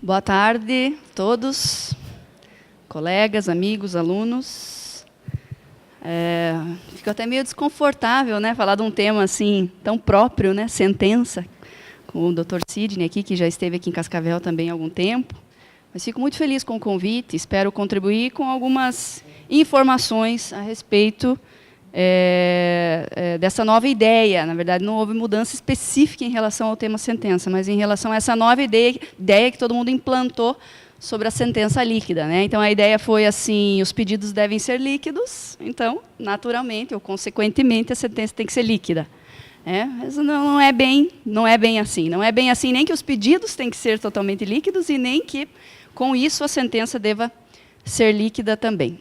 Boa tarde a todos, colegas, amigos, alunos. Fico até meio desconfortável, né, falar de um tema assim tão próprio, né, sentença, com o Dr. Sidney aqui, que já esteve aqui em Cascavel também há algum tempo. Mas fico muito feliz com o convite, espero contribuir com algumas informações a respeito dessa nova ideia. Na verdade, não houve mudança específica em relação ao tema sentença, mas em relação a essa nova ideia que todo mundo implantou sobre a sentença líquida, né? Então, a ideia foi assim, os pedidos devem ser líquidos, então, naturalmente, ou consequentemente, a sentença tem que ser líquida. Mas não é bem assim. Não é bem assim nem que os pedidos têm que ser totalmente líquidos e nem que, com isso, a sentença deva ser líquida também.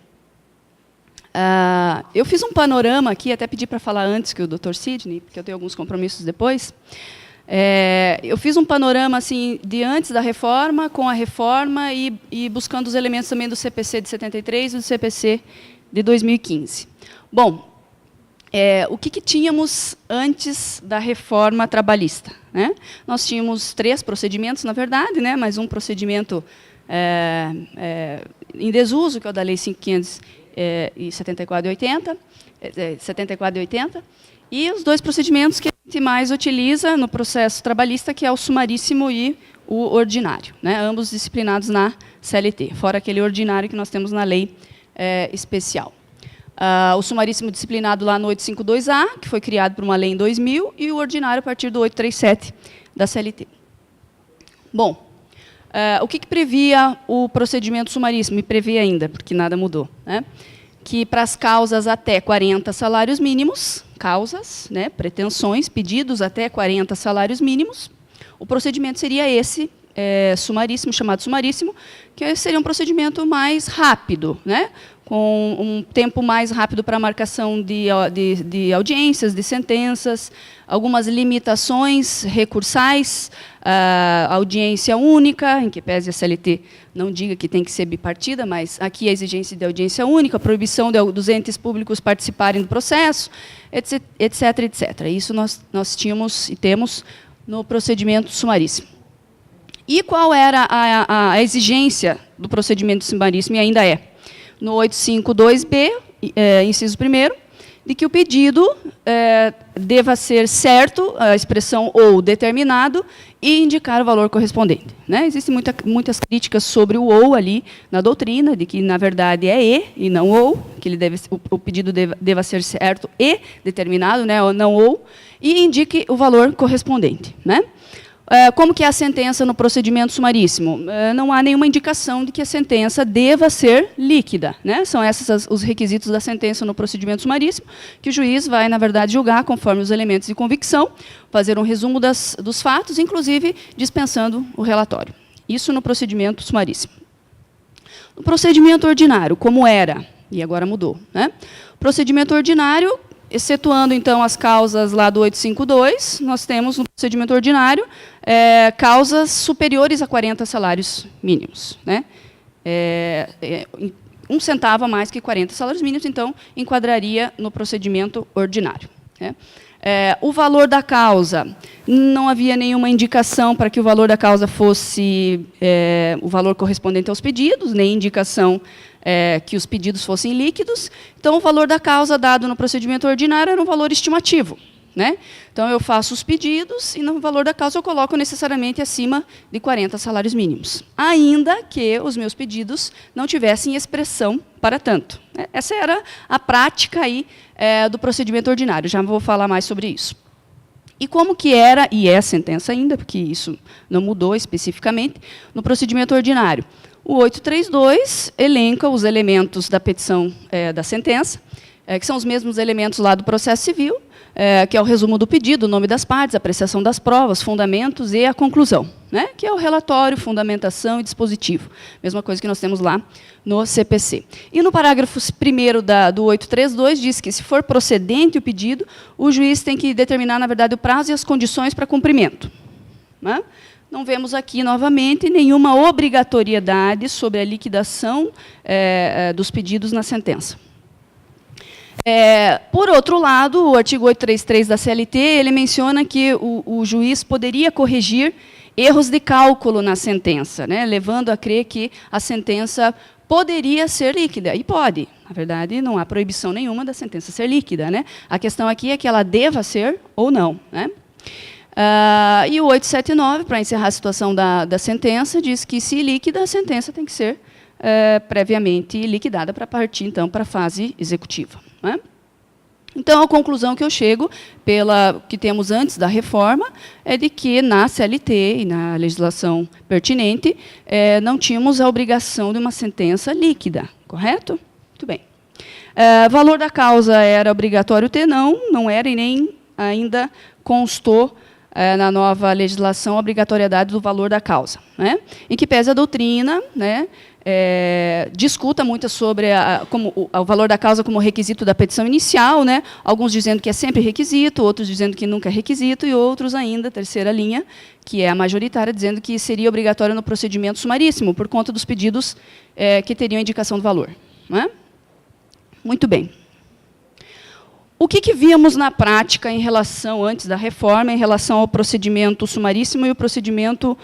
Eu fiz um panorama aqui, até pedi para falar antes que o Dr. Sidney, porque eu tenho alguns compromissos depois. Eu fiz um panorama assim, de antes da reforma, com a reforma e buscando os elementos também do CPC de 73 e do CPC de 2015. Bom, o que tínhamos antes da reforma trabalhista, né? Nós tínhamos 3 procedimentos, na verdade, né? Mas um procedimento em desuso, que é o da Lei 5.500 e 74 e 80, e os 2 procedimentos que a gente mais utiliza no processo trabalhista, que é o sumaríssimo e o ordinário, né? Ambos disciplinados na CLT, fora aquele ordinário que nós temos na lei especial. O sumaríssimo disciplinado lá no 852A, que foi criado por uma lei em 2000, e o ordinário a partir do 837 da CLT. Bom, o que previa o procedimento sumaríssimo? E previa ainda, porque nada mudou, né? Que para as causas até 40 salários mínimos, causas, né, pretensões, pedidos até 40 salários mínimos, o procedimento seria esse, sumaríssimo, chamado sumaríssimo, que seria um procedimento mais rápido, né, com um tempo mais rápido para a marcação de audiências, de sentenças, algumas limitações recursais, audiência única, em que pese a CLT não diga que tem que ser bipartida, mas aqui a exigência de audiência única, a proibição dos entes públicos participarem do processo, etc, etc. Isso nós tínhamos e temos no procedimento sumaríssimo. E qual era a exigência do procedimento sumaríssimo, e ainda é? No 852B, inciso 1º, de que o pedido deva ser certo, a expressão ou determinado, e indicar o valor correspondente, né? Existem muitas críticas sobre o ou ali na doutrina, de que, na verdade, é e não ou, que o pedido deva ser certo e determinado, né? Ou não ou, e indique o valor correspondente, né? Como que é a sentença no procedimento sumaríssimo? Não há nenhuma indicação de que a sentença deva ser líquida, né? São esses os requisitos da sentença no procedimento sumaríssimo, que o juiz vai, na verdade, julgar conforme os elementos de convicção, fazer um resumo dos fatos, inclusive dispensando o relatório. Isso no procedimento sumaríssimo. No procedimento ordinário, como era, e agora mudou, né? Procedimento ordinário, excetuando, então, as causas lá do 852, nós temos no procedimento ordinário causas superiores a 40 salários mínimos, né? 1 centavo a mais que 40 salários mínimos, então, enquadraria no procedimento ordinário, né? O valor da causa, não havia nenhuma indicação para que o valor da causa fosse o valor correspondente aos pedidos, nem indicação que os pedidos fossem líquidos. Então, o valor da causa dado no procedimento ordinário era um valor estimativo, né? Então, eu faço os pedidos e no valor da causa eu coloco necessariamente acima de 40 salários mínimos, ainda que os meus pedidos não tivessem expressão para tanto. Essa era a prática aí, do procedimento ordinário. Já vou falar mais sobre isso. E como que era, e é a sentença ainda, porque isso não mudou especificamente, no procedimento ordinário? O 832 elenca os elementos da petição da sentença, que são os mesmos elementos lá do processo civil, que é o resumo do pedido, o nome das partes, a apreciação das provas, fundamentos e a conclusão, né? Que é o relatório, fundamentação e dispositivo. Mesma coisa que nós temos lá no CPC. E no parágrafo 1º do 832 diz que, se for procedente o pedido, o juiz tem que determinar, na verdade, o prazo e as condições para cumprimento, né? Não vemos aqui, novamente, nenhuma obrigatoriedade sobre a liquidação dos pedidos na sentença. Por outro lado, o artigo 833 da CLT, ele menciona que o juiz poderia corrigir erros de cálculo na sentença, né, levando a crer que a sentença poderia ser líquida, e pode. Na verdade, não há proibição nenhuma da sentença ser líquida, né? A questão aqui é que ela deva ser ou não, né? E o 879, para encerrar a situação da sentença, diz que, se líquida, a sentença tem que ser previamente liquidada para partir, então, para a fase executiva, né? Então, a conclusão que eu chego, pela que temos antes da reforma, é de que, na CLT e na legislação pertinente, não tínhamos a obrigação de uma sentença líquida, correto? Muito bem. Valor da causa era obrigatório ter? Não era, e nem ainda constou na nova legislação a obrigatoriedade do valor da causa, né? Em que pese a doutrina, né, discuta muito sobre o valor da causa como requisito da petição inicial, né? Alguns dizendo que é sempre requisito, outros dizendo que nunca é requisito, e outros ainda, terceira linha, que é a majoritária, dizendo que seria obrigatório no procedimento sumaríssimo, por conta dos pedidos que teriam indicação do valor, né? Muito bem. O que víamos na prática em relação, antes da reforma, em relação ao procedimento sumaríssimo e o procedimento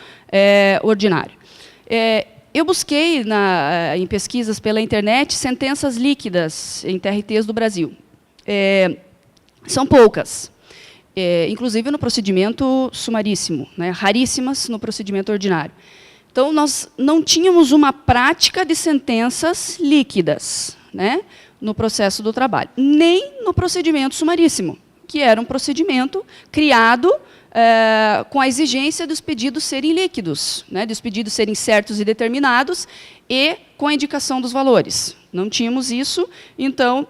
ordinário? Eu busquei, em pesquisas pela internet, sentenças líquidas em TRTs do Brasil. São poucas, inclusive no procedimento sumaríssimo, né, raríssimas no procedimento ordinário. Então, nós não tínhamos uma prática de sentenças líquidas, né, no processo do trabalho, nem no procedimento sumaríssimo, que era um procedimento criado com a exigência dos pedidos serem líquidos, né, dos pedidos serem certos e determinados, e com a indicação dos valores. Não tínhamos isso, então,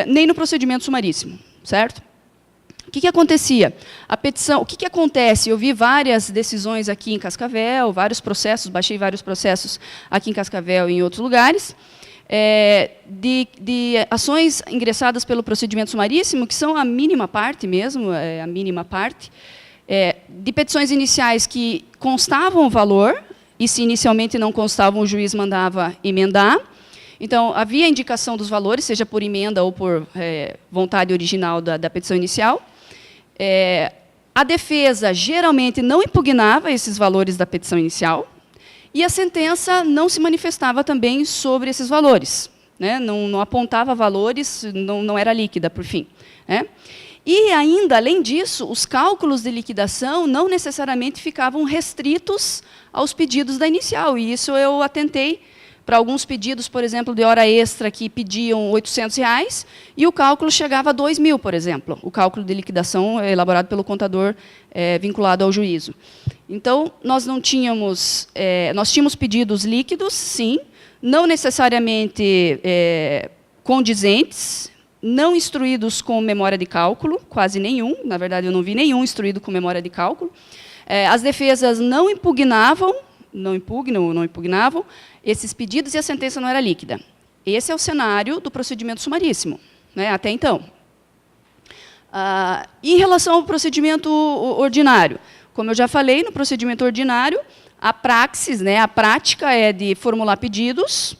nem no procedimento sumaríssimo, certo? O que acontecia? A petição, o que acontece? Eu vi várias decisões aqui em Cascavel, vários processos, baixei vários processos aqui em Cascavel e em outros lugares, de ações ingressadas pelo procedimento sumaríssimo, que são a mínima parte mesmo, a mínima parte, de petições iniciais que constavam o valor, e se inicialmente não constavam, o juiz mandava emendar. Então, havia indicação dos valores, seja por emenda ou por vontade original da petição inicial. A defesa geralmente não impugnava esses valores da petição inicial, e a sentença não se manifestava também sobre esses valores, né? Não apontava valores, não era líquida, por fim, né? E ainda, além disso, os cálculos de liquidação não necessariamente ficavam restritos aos pedidos da inicial, e isso eu atentei para alguns pedidos, por exemplo, de hora extra, que pediam R$ 800, e o cálculo chegava a 2.000, por exemplo, o cálculo de liquidação elaborado pelo contador vinculado ao juízo. Então, nós tínhamos pedidos líquidos, sim, não necessariamente condizentes, não instruídos com memória de cálculo, quase nenhum, na verdade, eu não vi nenhum instruído com memória de cálculo. As defesas não impugnavam esses pedidos, e a sentença não era líquida. Esse é o cenário do procedimento sumaríssimo, né, até então. Em relação ao procedimento ordinário, como eu já falei, no procedimento ordinário, a praxis, né, a prática é de formular pedidos,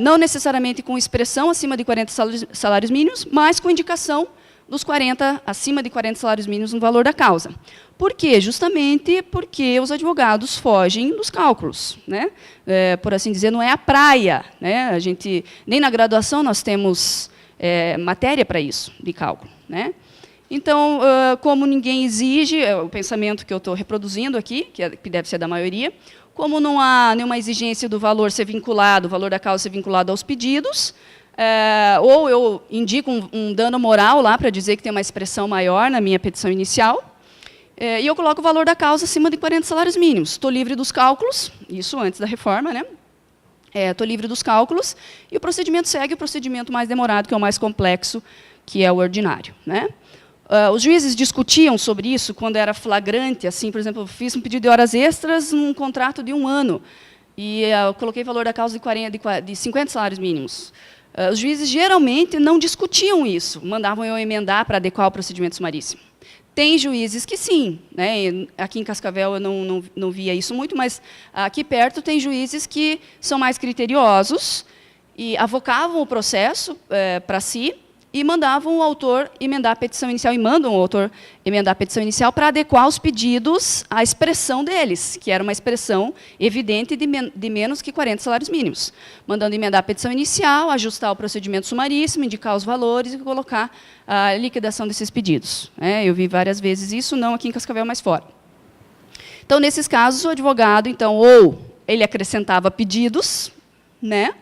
não necessariamente com expressão acima de 40 salários mínimos, mas com indicação dos acima de 40 salários mínimos no valor da causa. Por quê? Justamente porque os advogados fogem dos cálculos, né? Por assim dizer, não é a praia, né? Nem na graduação nós temos matéria para isso, de cálculo, né? Então, como ninguém exige, o pensamento que eu estou reproduzindo aqui, que deve ser da maioria, como não há nenhuma exigência do valor ser vinculado, o valor da causa ser vinculado aos pedidos, ou eu indico um dano moral lá para dizer que tem uma expressão maior na minha petição inicial, e eu coloco o valor da causa acima de 40 salários mínimos. Estou livre dos cálculos, isso antes da reforma, né? Estou livre dos cálculos, e o procedimento segue o procedimento mais demorado, que é o mais complexo, que é o ordinário, né? Os juízes discutiam sobre isso quando era flagrante, assim, por exemplo, eu fiz um pedido de horas extras num contrato de 1 ano, e eu coloquei o valor da causa de 50 salários mínimos. Os juízes geralmente não discutiam isso, mandavam eu emendar para adequar o procedimento sumaríssimo. Tem juízes que sim, né? Aqui em Cascavel eu não via isso muito, mas aqui perto tem juízes que são mais criteriosos e avocavam o processo para si, e mandavam o autor emendar a petição inicial, e mandam o autor emendar a petição inicial para adequar os pedidos à expressão deles, que era uma expressão evidente de menos que 40 salários mínimos. Mandando emendar a petição inicial, ajustar o procedimento sumaríssimo, indicar os valores e colocar a liquidação desses pedidos. Eu vi várias vezes isso, não aqui em Cascavel, mas fora. Então, nesses casos, o advogado, então, ou ele acrescentava pedidos, né?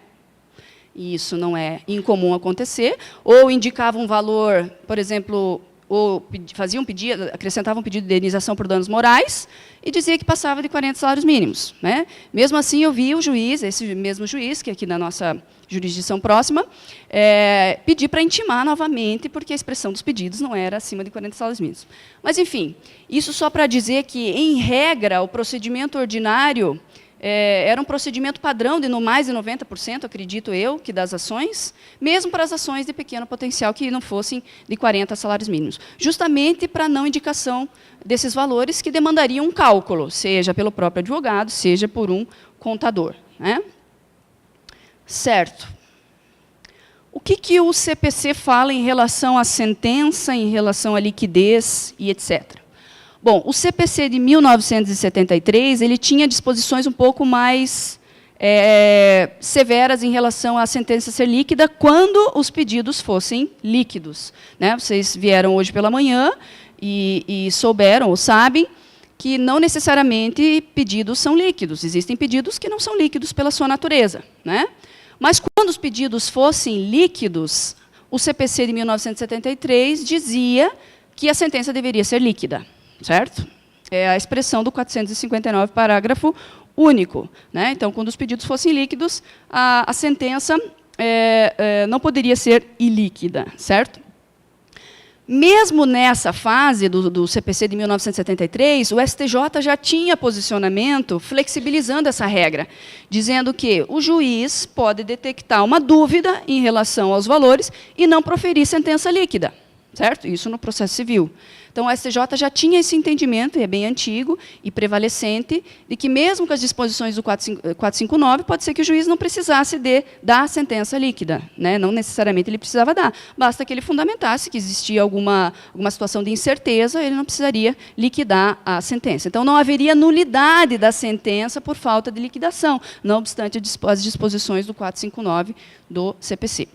E isso não é incomum acontecer, ou indicava um valor, por exemplo, ou fazia um pedido, acrescentava um pedido de indenização por danos morais e dizia que passava de 40 salários mínimos, né? Mesmo assim, eu vi o juiz, esse mesmo juiz, que é aqui na nossa jurisdição próxima, pedir para intimar novamente, porque a expressão dos pedidos não era acima de 40 salários mínimos. Mas, enfim, isso só para dizer que, em regra, o procedimento ordinário era um procedimento padrão de no mais de 90%, acredito eu, que das ações, mesmo para as ações de pequeno potencial que não fossem de 40 salários mínimos. Justamente para não indicação desses valores que demandariam um cálculo, seja pelo próprio advogado, seja por um contador, né? Certo. O que o CPC fala em relação à sentença, em relação à liquidez e etc.? Bom, o CPC de 1973, ele tinha disposições um pouco mais severas em relação à sentença ser líquida quando os pedidos fossem líquidos, né? Vocês vieram hoje pela manhã e souberam ou sabem que não necessariamente pedidos são líquidos. Existem pedidos que não são líquidos pela sua natureza, né? Mas quando os pedidos fossem líquidos, o CPC de 1973 dizia que a sentença deveria ser líquida. Certo? É a expressão do 459, parágrafo único, né? Então, quando os pedidos fossem líquidos, a sentença não poderia ser ilíquida, certo? Mesmo nessa fase do CPC de 1973, o STJ já tinha posicionamento flexibilizando essa regra, dizendo que o juiz pode detectar uma dúvida em relação aos valores e não proferir sentença líquida, certo? Isso no processo civil. Então, o STJ já tinha esse entendimento, e é bem antigo e prevalecente, de que, mesmo com as disposições do 459, pode ser que o juiz não precisasse dar sentença líquida, né? Não necessariamente ele precisava dar, basta que ele fundamentasse que existia alguma situação de incerteza, ele não precisaria liquidar a sentença. Então, não haveria nulidade da sentença por falta de liquidação, não obstante as disposições do 459 do CPC.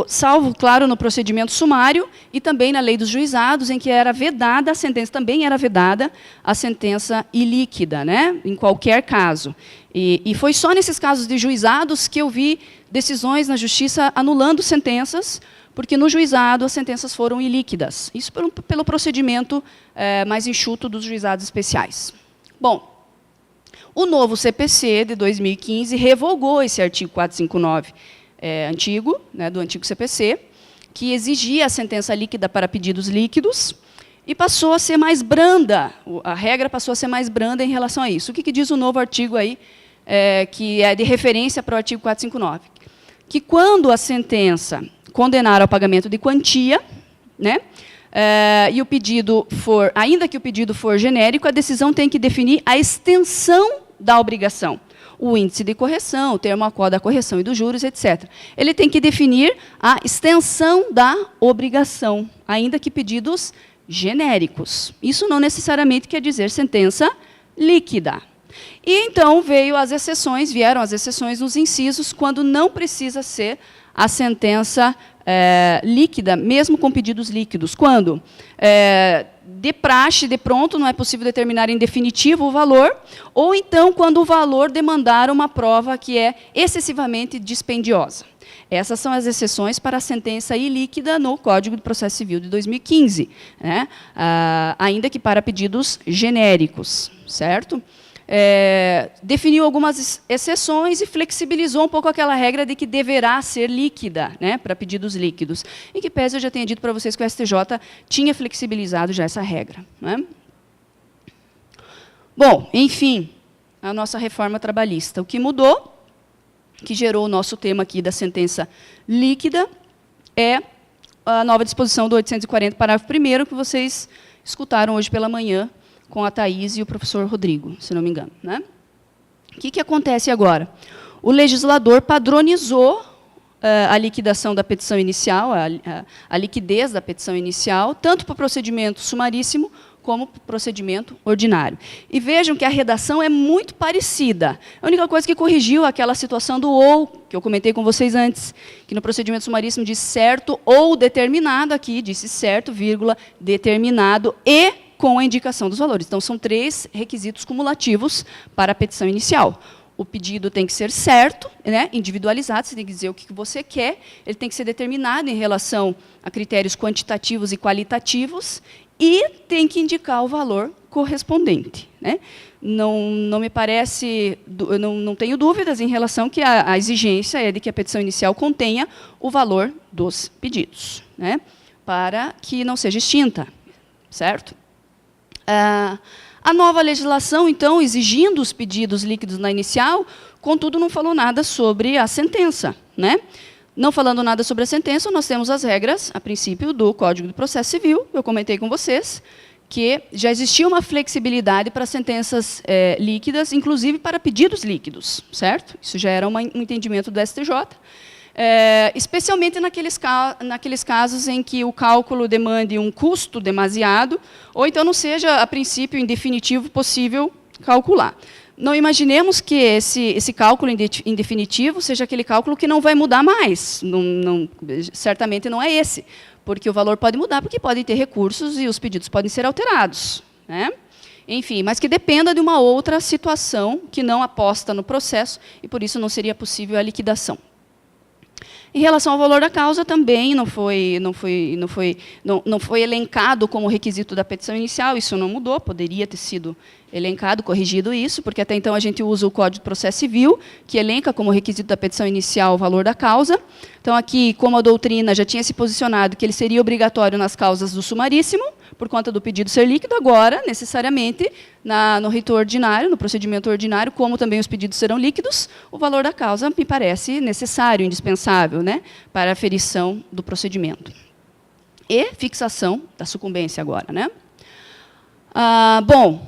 Salvo, claro, no procedimento sumário e também na lei dos juizados, em que era vedada a sentença, também era vedada a sentença ilíquida, né? Em qualquer caso. E foi só nesses casos de juizados que eu vi decisões na justiça anulando sentenças, porque no juizado as sentenças foram ilíquidas. Isso pelo procedimento mais enxuto dos juizados especiais. Bom, o novo CPC de 2015 revogou esse artigo 459, antigo, né, do antigo CPC, que exigia a sentença líquida para pedidos líquidos, e passou a ser mais branda, a regra passou a ser mais branda em relação a isso. O que diz o novo artigo aí, que é de referência para o artigo 459? Que quando a sentença condenar ao pagamento de quantia, né, e o pedido for, ainda que o pedido for genérico, a decisão tem que definir a extensão da obrigação, o índice de correção, o termo a qual da correção e dos juros, etc. Ele tem que definir a extensão da obrigação, ainda que pedidos genéricos. Isso não necessariamente quer dizer sentença líquida. E então vieram as exceções nos incisos, quando não precisa ser a sentença líquida, mesmo com pedidos líquidos. Quando, de praxe, de pronto, não é possível determinar em definitivo o valor, ou então quando o valor demandar uma prova que é excessivamente dispendiosa. Essas são as exceções para a sentença ilíquida no Código de Processo Civil de 2015, né? Ainda que para pedidos genéricos, certo? Definiu algumas exceções e flexibilizou um pouco aquela regra de que deverá ser líquida, né, para pedidos líquidos. Em que pese eu já tenha dito para vocês que o STJ tinha flexibilizado já essa regra, né? Bom, enfim, a nossa reforma trabalhista. O que mudou, que gerou o nosso tema aqui da sentença líquida, é a nova disposição do 840, parágrafo 1º, que vocês escutaram hoje pela manhã, com a Thaís e o professor Rodrigo, se não me engano, né? O que acontece agora? O legislador padronizou a liquidação da petição inicial, a liquidez da petição inicial, tanto para o procedimento sumaríssimo como para o procedimento ordinário. E vejam que a redação é muito parecida. A única coisa que corrigiu aquela situação do ou, que eu comentei com vocês antes, que no procedimento sumaríssimo diz certo ou determinado, aqui disse certo, vírgula, determinado e com a indicação dos valores. Então, são 3 requisitos cumulativos para a petição inicial. O pedido tem que ser certo, né, individualizado, você tem que dizer o que você quer, ele tem que ser determinado em relação a critérios quantitativos e qualitativos, e tem que indicar o valor correspondente, né? Não me parece, não tenho dúvidas em relação que a exigência é de que a petição inicial contenha o valor dos pedidos, né, para que não seja extinta, certo? A nova legislação, então, exigindo os pedidos líquidos na inicial, contudo, não falou nada sobre a sentença, né? Não falando nada sobre a sentença, nós temos as regras, a princípio, do Código de Processo Civil, eu comentei com vocês, que já existia uma flexibilidade para sentenças líquidas, inclusive para pedidos líquidos, certo? Isso já era um entendimento do STJ, especialmente naqueles casos em que o cálculo demande um custo demasiado, ou então não seja, a princípio, em definitivo, possível calcular. Não imaginemos que esse cálculo em definitivo seja aquele cálculo que não vai mudar mais. Certamente não é esse, porque o valor pode mudar, porque podem ter recursos e os pedidos podem ser alterados, né? Enfim, mas que dependa de uma outra situação que não aposta no processo, e por isso não seria possível a liquidação. Em relação ao valor da causa, também não foi elencado como requisito da petição inicial, isso não mudou, poderia ter sido elencado, corrigido isso, porque até então a gente usa o Código de Processo Civil, que elenca como requisito da petição inicial o valor da causa. Então, aqui, como a doutrina já tinha se posicionado que ele seria obrigatório nas causas do sumaríssimo, por conta do pedido ser líquido, agora, necessariamente, no rito ordinário, no procedimento ordinário, como também os pedidos serão líquidos, o valor da causa me parece necessário, indispensável, né, para a aferição do procedimento. E fixação da sucumbência agora, né? Bom,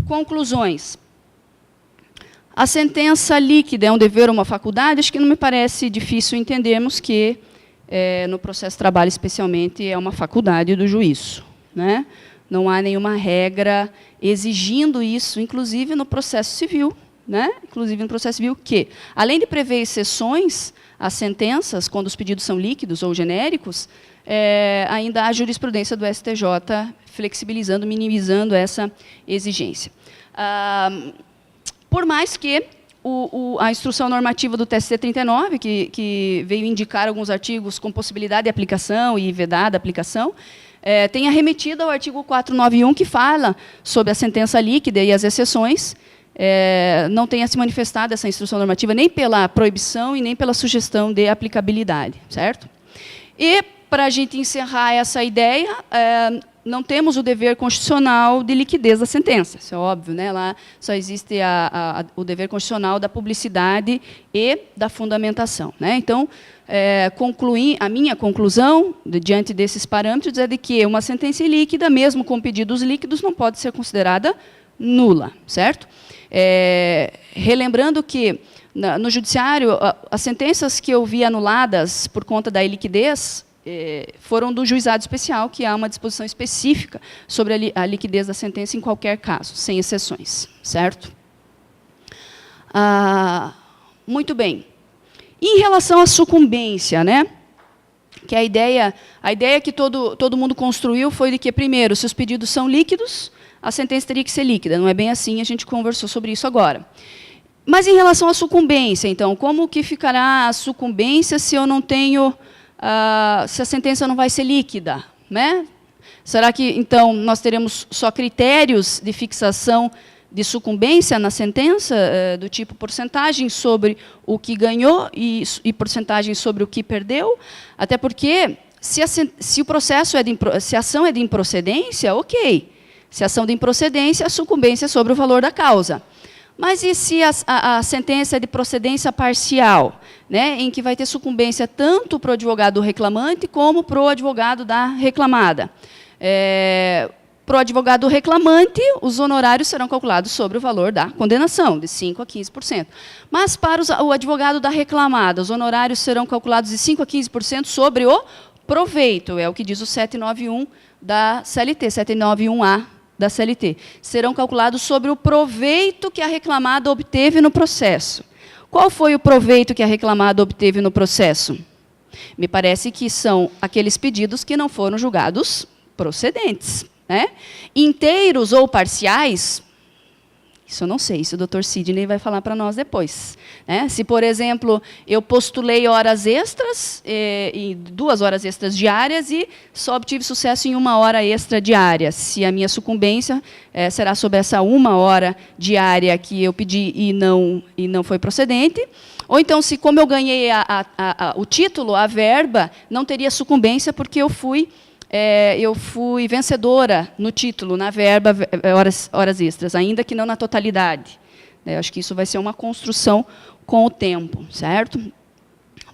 conclusões. A sentença líquida é um dever ou uma faculdade? Acho que não me parece difícil entendermos que, no processo de trabalho, especialmente, é uma faculdade do juízo, né? Não há nenhuma regra exigindo isso, inclusive no processo civil, né? Inclusive no processo civil, que, além de prever exceções às sentenças, quando os pedidos são líquidos ou genéricos, ainda há jurisprudência do STJ flexibilizando, minimizando essa exigência. Por mais que a instrução normativa do TST 39, que veio indicar alguns artigos com possibilidade de aplicação e vedada a aplicação, tenha remetido ao artigo 491, que fala sobre a sentença líquida e as exceções, não tenha se manifestado essa instrução normativa nem pela proibição e nem pela sugestão de aplicabilidade, certo? E, para a gente encerrar essa ideia, não temos o dever constitucional de liquidez da sentença, isso é óbvio, né? Lá só existe o dever constitucional da publicidade e da fundamentação, né? Então, a minha conclusão, diante desses parâmetros, é de que uma sentença ilíquida, mesmo com pedidos líquidos, não pode ser considerada nula, certo? Relembrando que, no judiciário, as sentenças que eu vi anuladas por conta da iliquidez foram do juizado especial, que há uma disposição específica sobre a liquidez da sentença em qualquer caso, sem exceções, certo? Muito bem. E em relação à sucumbência, né? Que a ideia que todo mundo construiu foi de que, primeiro, se os pedidos são líquidos, a sentença teria que ser líquida. Não é bem assim, a gente conversou sobre isso agora. Mas em relação à sucumbência, então, como que ficará a sucumbência se eu não tenho, se a sentença não vai ser líquida, né? Será que, então, nós teremos só critérios de fixação de sucumbência na sentença, do tipo porcentagem sobre o que ganhou e porcentagem sobre o que perdeu? Até porque, se o processo se a ação é de improcedência, ok. Se a ação de improcedência, a sucumbência é sobre o valor da causa. Mas e se a sentença é de procedência parcial, né, em que vai ter sucumbência tanto para o advogado reclamante como para o advogado da reclamada? para o advogado reclamante, os honorários serão calculados sobre o valor da condenação, de 5% a 15%. Mas para o advogado da reclamada, os honorários serão calculados de 5% a 15% sobre o proveito, é o que diz o 791 da CLT, 791A da CLT. Serão calculados sobre o proveito que a reclamada obteve no processo. Qual foi o proveito que a reclamada obteve no processo? Me parece que são aqueles pedidos que não foram julgados procedentes, né? Inteiros ou parciais, isso eu não sei, isso o Dr. Sidney vai falar para nós depois, né? Se, por exemplo, eu postulei horas extras, e 2 horas extras diárias, e só obtive sucesso em 1 hora extra diária, se a minha sucumbência será sobre essa 1 hora diária que eu pedi e não foi procedente, ou então, se como eu ganhei o título, a verba, não teria sucumbência porque eu fui vencedora no título, na verba, horas extras, ainda que não na totalidade. Acho que isso vai ser uma construção com o tempo, certo?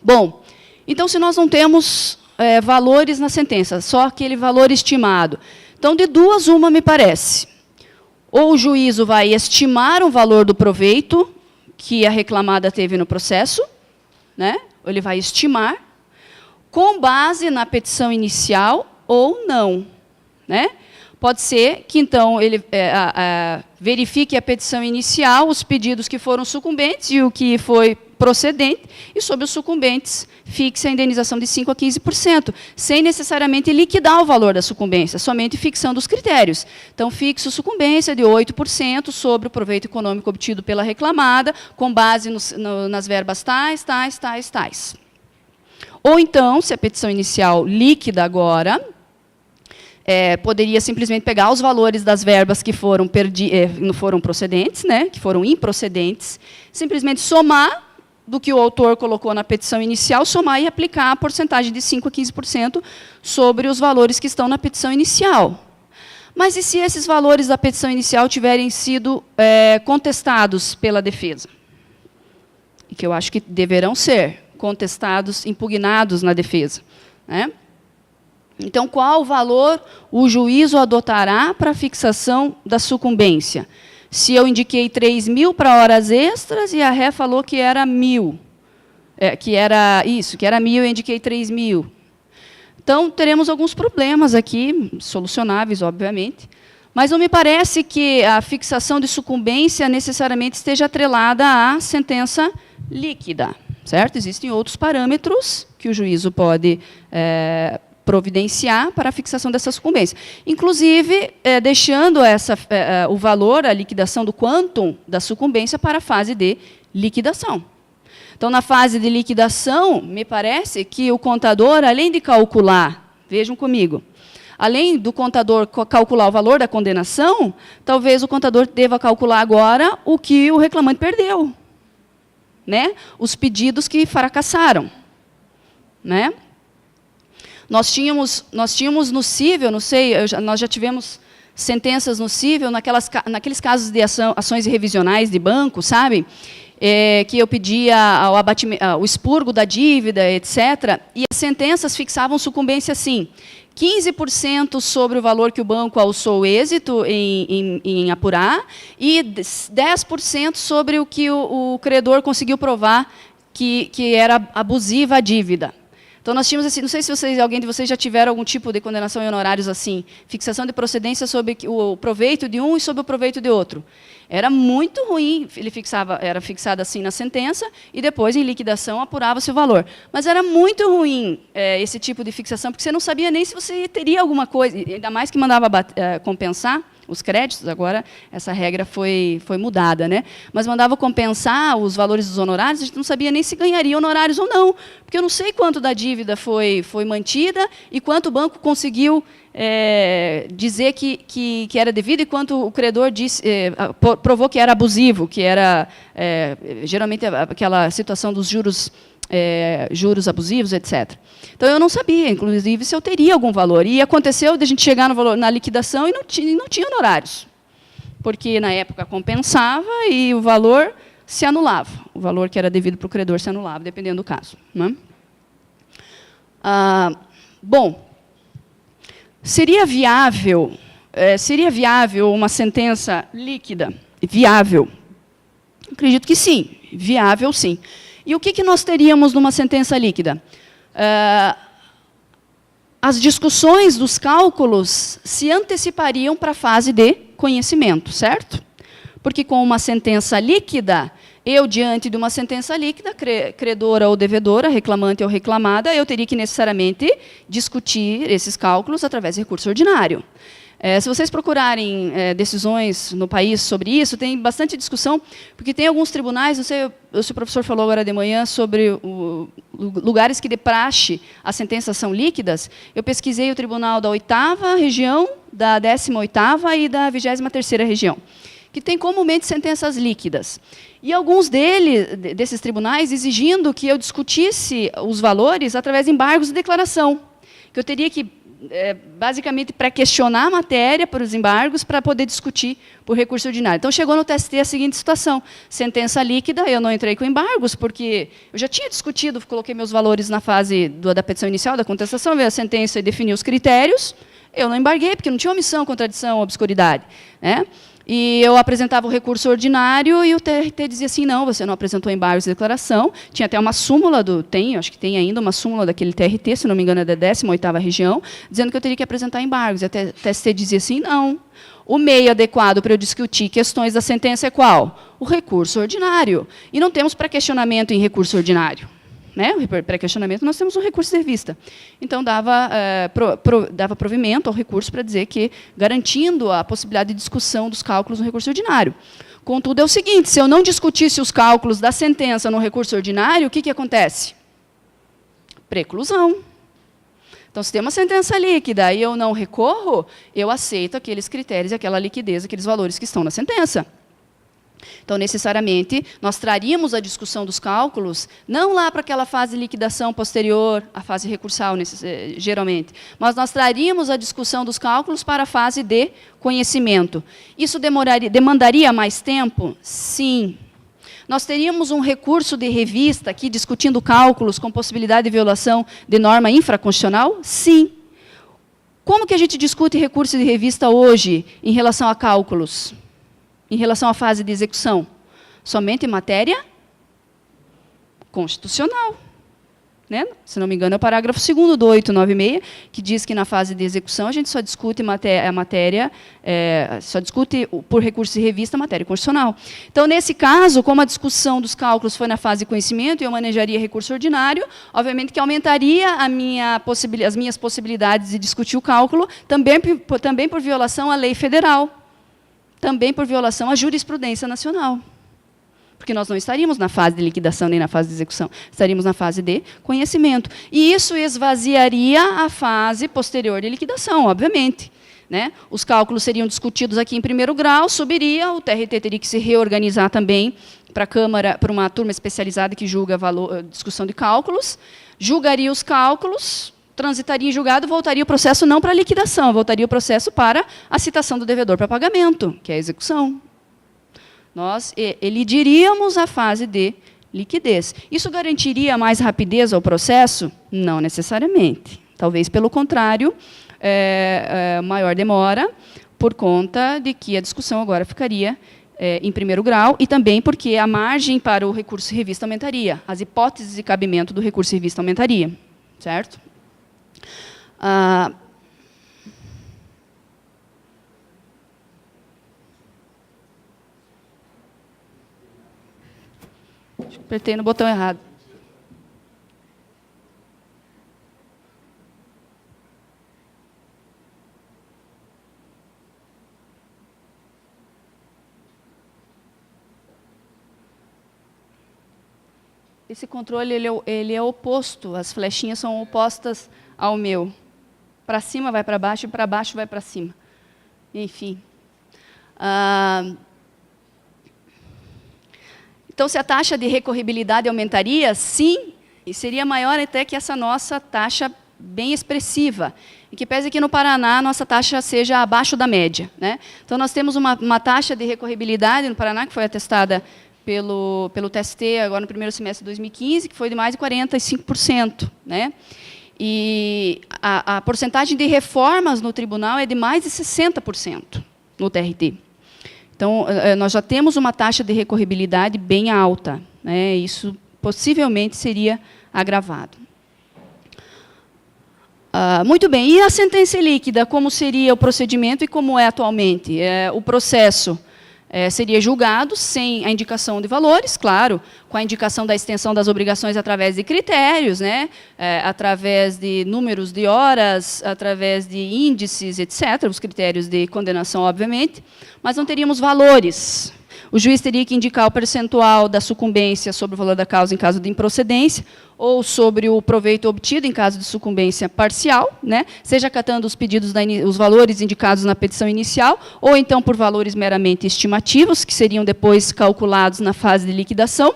Bom, então, se nós não temos valores na sentença, só aquele valor estimado, então, de duas, uma me parece. Ou o juízo vai estimar o valor do proveito que a reclamada teve no processo, né? Ou ele vai estimar, com base na petição inicial, ou não, né? Pode ser que, então, ele verifique a petição inicial, os pedidos que foram sucumbentes e o que foi procedente, e, sobre os sucumbentes, fixe a indenização de 5% a 15%, sem necessariamente liquidar o valor da sucumbência, somente fixando os critérios. Então, fixe a sucumbência de 8% sobre o proveito econômico obtido pela reclamada, com base nas verbas tais. Ou, então, se a petição inicial líquida agora, poderia simplesmente pegar os valores das verbas que foram procedentes, né, que foram improcedentes, simplesmente somar do que o autor colocou na petição inicial, somar e aplicar a porcentagem de 5% a 15% sobre os valores que estão na petição inicial. Mas e se esses valores da petição inicial tiverem sido contestados pela defesa? E que eu acho que deverão ser contestados, impugnados na defesa, né? Então, qual valor o juízo adotará para a fixação da sucumbência? Se eu indiquei 3.000 para horas extras e a ré falou que era 1.000, que era 1.000, eu indiquei 3.000. Então, teremos alguns problemas aqui, solucionáveis, obviamente, mas não me parece que a fixação de sucumbência necessariamente esteja atrelada à sentença líquida, certo? Existem outros parâmetros que o juízo pode providenciar para a fixação dessa sucumbência. Inclusive, deixando o valor, a liquidação do quantum da sucumbência para a fase de liquidação. Então, na fase de liquidação, me parece que o contador, além de calcular, vejam comigo, além do contador calcular o valor da condenação, talvez o contador deva calcular agora o que o reclamante perdeu, né? Os pedidos que fracassaram, né? Nós tínhamos no cível, não sei, nós já tivemos sentenças no cível, naqueles casos de ações revisionais de banco, sabe? Que eu pedia o expurgo da dívida, etc. E as sentenças fixavam sucumbência assim, 15% sobre o valor que o banco alçou êxito em apurar e 10% sobre o que o credor conseguiu provar que era abusiva a dívida. Então, nós tínhamos assim, não sei se alguém de vocês já tiveram algum tipo de condenação em honorários assim, fixação de procedência sobre o proveito de um e sobre o proveito de outro. Era muito ruim, era fixado assim na sentença, e depois, em liquidação, apurava-se o valor. Mas era muito ruim esse tipo de fixação, porque você não sabia nem se você teria alguma coisa, ainda mais que mandava compensar os créditos, agora essa regra foi mudada, né? Mas mandava compensar os valores dos honorários, a gente não sabia nem se ganharia honorários ou não, porque eu não sei quanto da dívida foi mantida e quanto o banco conseguiu dizer que era devido e quanto o credor provou que era abusivo, que era geralmente aquela situação dos juros abusivos, etc. Então, eu não sabia, inclusive, se eu teria algum valor. E aconteceu de a gente chegar no valor, na liquidação e não tinha honorários. Porque, na época, compensava e o valor se anulava. O valor que era devido para o credor se anulava, dependendo do caso, né? Bom, seria viável seria viável uma sentença líquida? Viável. Acredito que sim, viável sim. E o que nós teríamos numa sentença líquida? As discussões dos cálculos se antecipariam para a fase de conhecimento, certo? Porque com uma sentença líquida, eu, diante de uma sentença líquida, credora ou devedora, reclamante ou reclamada, eu teria que necessariamente discutir esses cálculos através de recurso ordinário. Se vocês procurarem decisões no país sobre isso, tem bastante discussão, porque tem alguns tribunais, não sei se o professor falou agora de manhã sobre lugares que de praxe as sentenças são líquidas. Eu pesquisei o tribunal da 8ª região, da 18ª e da 23ª região, que tem comumente sentenças líquidas. E alguns desses tribunais exigindo que eu discutisse os valores através de embargos de declaração, que eu teria que basicamente pré-questionar a matéria por os embargos para poder discutir por recurso ordinário. Então, chegou no TST a seguinte situação: sentença líquida, eu não entrei com embargos, porque eu já tinha discutido, coloquei meus valores na fase da petição inicial, da contestação, veio a sentença e definiu os critérios, eu não embarguei, porque não tinha omissão, contradição, obscuridade, né? E eu apresentava o recurso ordinário e o TRT dizia assim, não, você não apresentou embargos de declaração. Tinha até uma súmula, acho que tem ainda uma súmula daquele TRT, se não me engano é da 18ª região, dizendo que eu teria que apresentar embargos. E a TST dizia assim, não. O meio adequado para eu discutir questões da sentença é qual? O recurso ordinário. E não temos pré-questionamento em recurso ordinário. Né? O pré-questionamento, nós temos um recurso de revista. Então, dava provimento ao recurso para dizer que, garantindo a possibilidade de discussão dos cálculos no recurso ordinário. Contudo, é o seguinte, se eu não discutisse os cálculos da sentença no recurso ordinário, o que acontece? Preclusão. Então, se tem uma sentença líquida e eu não recorro, eu aceito aqueles critérios, aquela liquidez, aqueles valores que estão na sentença. Então, necessariamente, nós traríamos a discussão dos cálculos, não lá para aquela fase de liquidação posterior, à fase recursal, geralmente, mas nós traríamos a discussão dos cálculos para a fase de conhecimento. Isso demandaria mais tempo? Sim. Nós teríamos um recurso de revista aqui, discutindo cálculos com possibilidade de violação de norma infraconstitucional? Sim. Como que a gente discute recurso de revista hoje em relação a cálculos? Em relação à fase de execução? Somente em matéria constitucional. Né? Se não me engano, é o parágrafo 2º do 896, que diz que na fase de execução a gente só discute só discute por recurso de revista a matéria constitucional. Então, nesse caso, como a discussão dos cálculos foi na fase de conhecimento e eu manejaria recurso ordinário, obviamente que aumentaria as minhas possibilidades de discutir o cálculo, também por violação à lei federal. Também por violação à jurisprudência nacional. Porque nós não estaríamos na fase de liquidação nem na fase de execução, estaríamos na fase de conhecimento. E isso esvaziaria a fase posterior de liquidação, obviamente. Né? Os cálculos seriam discutidos aqui em primeiro grau, subiria, o TRT teria que se reorganizar também para a Câmara, para uma turma especializada que julga discussão de cálculos, julgaria os cálculos, transitaria em julgado, voltaria o processo não para a liquidação, voltaria o processo para a citação do devedor para pagamento, que é a execução. Nós elidiríamos a fase de liquidez. Isso garantiria mais rapidez ao processo? Não necessariamente. Talvez, pelo contrário, maior demora, por conta de que a discussão agora ficaria em primeiro grau, e também porque a margem para o recurso de revista aumentaria, as hipóteses de cabimento do recurso de revista aumentaria. Certo? Apertei no botão errado. Esse controle ele é oposto, as flechinhas são opostas ao meu. Para cima vai para baixo e para baixo vai para cima. Enfim. Então, se a taxa de recorribilidade aumentaria, sim, e seria maior até que essa nossa taxa bem expressiva. Em que pese que no Paraná a nossa taxa seja abaixo da média. Né? Então, nós temos uma taxa de recorribilidade no Paraná, que foi atestada pelo TST agora no primeiro semestre de 2015, que foi de mais de 45%. Né? E a porcentagem de reformas no tribunal é de mais de 60% no TRT. Então, nós já temos uma taxa de recorribilidade bem alta, né? Isso possivelmente seria agravado. Muito bem, e a sentença líquida, como seria o procedimento e como é atualmente? O processo seria julgado sem a indicação de valores, claro, com a indicação da extensão das obrigações através de critérios, né, através de números de horas, através de índices, etc., os critérios de condenação, obviamente, mas não teríamos valores. O juiz teria que indicar o percentual da sucumbência sobre o valor da causa em caso de improcedência, ou sobre o proveito obtido em caso de sucumbência parcial, né, seja acatando os pedidos, os valores indicados na petição inicial, ou então por valores meramente estimativos, que seriam depois calculados na fase de liquidação.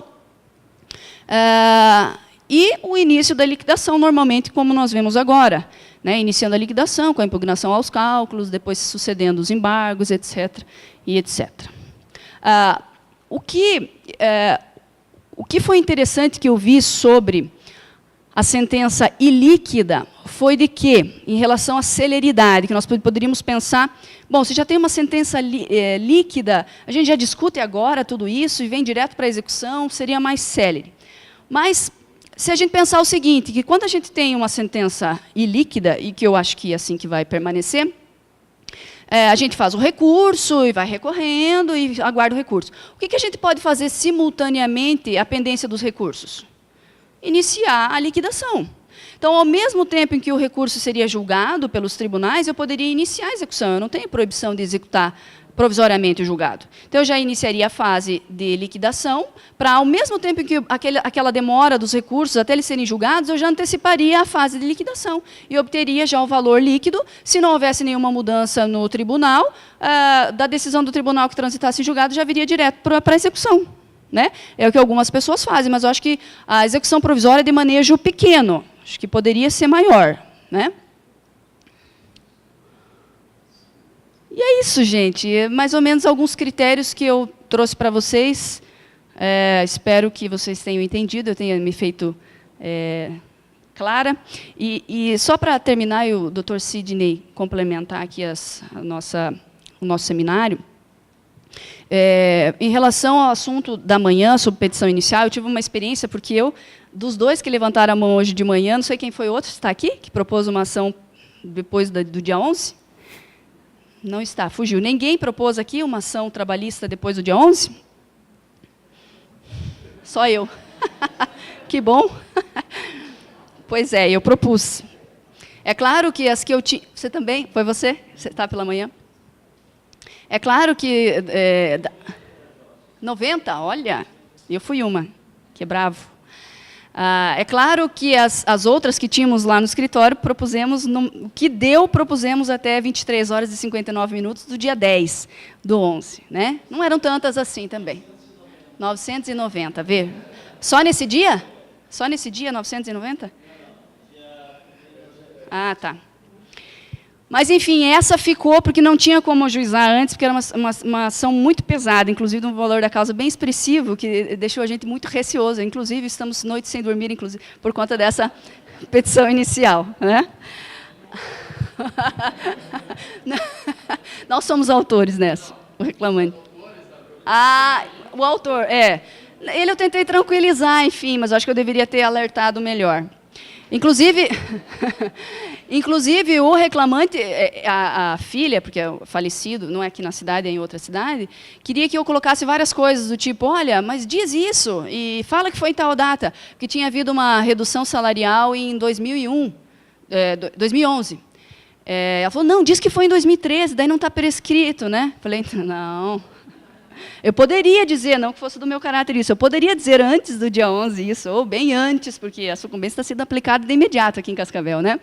E o início da liquidação, normalmente, como nós vemos agora, né, iniciando a liquidação, com a impugnação aos cálculos, depois sucedendo os embargos, etc. e etc. O que foi interessante que eu vi sobre a sentença ilíquida foi de que, em relação à celeridade, que nós poderíamos pensar, bom, se já tem uma sentença líquida, a gente já discute agora tudo isso e vem direto para a execução, seria mais célere. Mas, se a gente pensar o seguinte, que quando a gente tem uma sentença ilíquida, e que eu acho que é assim que vai permanecer, a gente faz o recurso e vai recorrendo e aguarda o recurso. O que a gente pode fazer simultaneamente à pendência dos recursos? Iniciar a liquidação. Então, ao mesmo tempo em que o recurso seria julgado pelos tribunais, eu poderia iniciar a execução. Eu não tenho proibição de executar provisoriamente o julgado. Então, eu já iniciaria a fase de liquidação, para, ao mesmo tempo em que aquela demora dos recursos até eles serem julgados, eu já anteciparia a fase de liquidação e obteria já o valor líquido, se não houvesse nenhuma mudança no tribunal, da decisão do tribunal que transitasse em julgado, já viria direto para a execução. Né? É o que algumas pessoas fazem, mas eu acho que a execução provisória é de manejo pequeno, acho que poderia ser maior. Né? E é isso, gente. Mais ou menos alguns critérios que eu trouxe para vocês. Espero que vocês tenham entendido, eu tenha me feito clara. E só para terminar, e o Dr. Sidney complementar aqui o nosso seminário, em relação ao assunto da manhã, sobre petição inicial, eu tive uma experiência, porque dos dois que levantaram a mão hoje de manhã, não sei quem foi o outro, está aqui, que propôs uma ação depois do dia 11? Não está, fugiu. Ninguém propôs aqui uma ação trabalhista depois do dia 11? Só eu. Que bom. Pois é, eu propus. É claro que as que eu tinha... Você também? Foi você? Você está pela manhã? É claro que... 90? Olha, eu fui uma. Que bravo. É claro que as outras que tínhamos lá no escritório, propusemos, o que deu, propusemos até 23 horas e 59 minutos do dia 10 do 11. Né? Não eram tantas assim também. 990, vê. Só nesse dia? Só nesse dia, 990? Ah, tá. Mas, enfim, essa ficou porque não tinha como ajuizar antes, porque era uma ação muito pesada, inclusive um valor da causa bem expressivo, que deixou a gente muito receoso. Inclusive, estamos noites sem dormir, inclusive, por conta dessa petição inicial. Né? Nós somos autores nessa, o reclamante. O autor, Ele eu tentei tranquilizar, enfim, mas acho que eu deveria ter alertado melhor. Inclusive, o reclamante, a filha, porque é falecido, não é aqui na cidade, é em outra cidade, queria que eu colocasse várias coisas do tipo, olha, mas diz isso, e fala que foi em tal data, que tinha havido uma redução salarial em 2011. Ela falou, não, diz que foi em 2013, daí não está prescrito, né? Falei, não... Eu poderia dizer, não que fosse do meu caráter isso, eu poderia dizer antes do dia 11 isso, ou bem antes, porque a sucumbência está sendo aplicada de imediato aqui em Cascavel, né?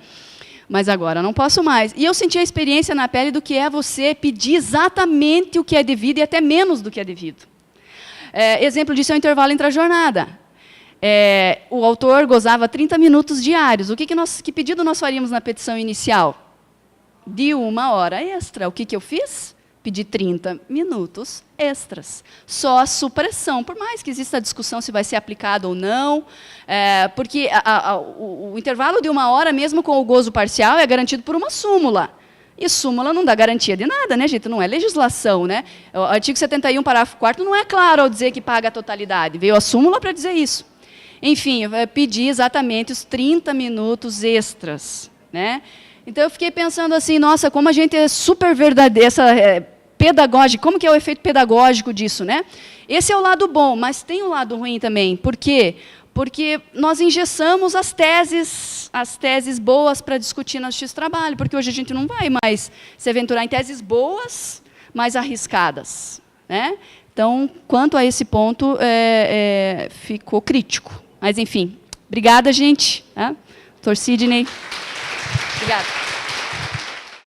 Mas agora não posso mais. E eu senti a experiência na pele do que é você pedir exatamente o que é devido e até menos do que é devido. Exemplo disso é o intervalo entre a jornada. O autor gozava 30 minutos diários. Que pedido nós faríamos na petição inicial? De 1 hora extra. O que eu fiz? pedir 30 minutos extras. Só a supressão, por mais que exista a discussão se vai ser aplicado ou não, porque o intervalo de 1 hora, mesmo com o gozo parcial, é garantido por uma súmula. E súmula não dá garantia de nada, né, gente? Não é legislação, né? O artigo 71, parágrafo 4º, não é claro ao dizer que paga a totalidade. Veio a súmula para dizer isso. Enfim, eu pedi exatamente os 30 minutos extras, né? Então, eu fiquei pensando assim, nossa, como a gente é super verdadeira, pedagógica, como que é o efeito pedagógico disso, né? Esse é o lado bom, mas tem um lado ruim também. Por quê? Porque nós engessamos as teses boas para discutir no X-Trabalho, porque hoje a gente não vai mais se aventurar em teses boas, mais arriscadas, né? Então, quanto a esse ponto, ficou crítico. Mas, enfim, obrigada, gente. Doutor Sidney. Obrigada.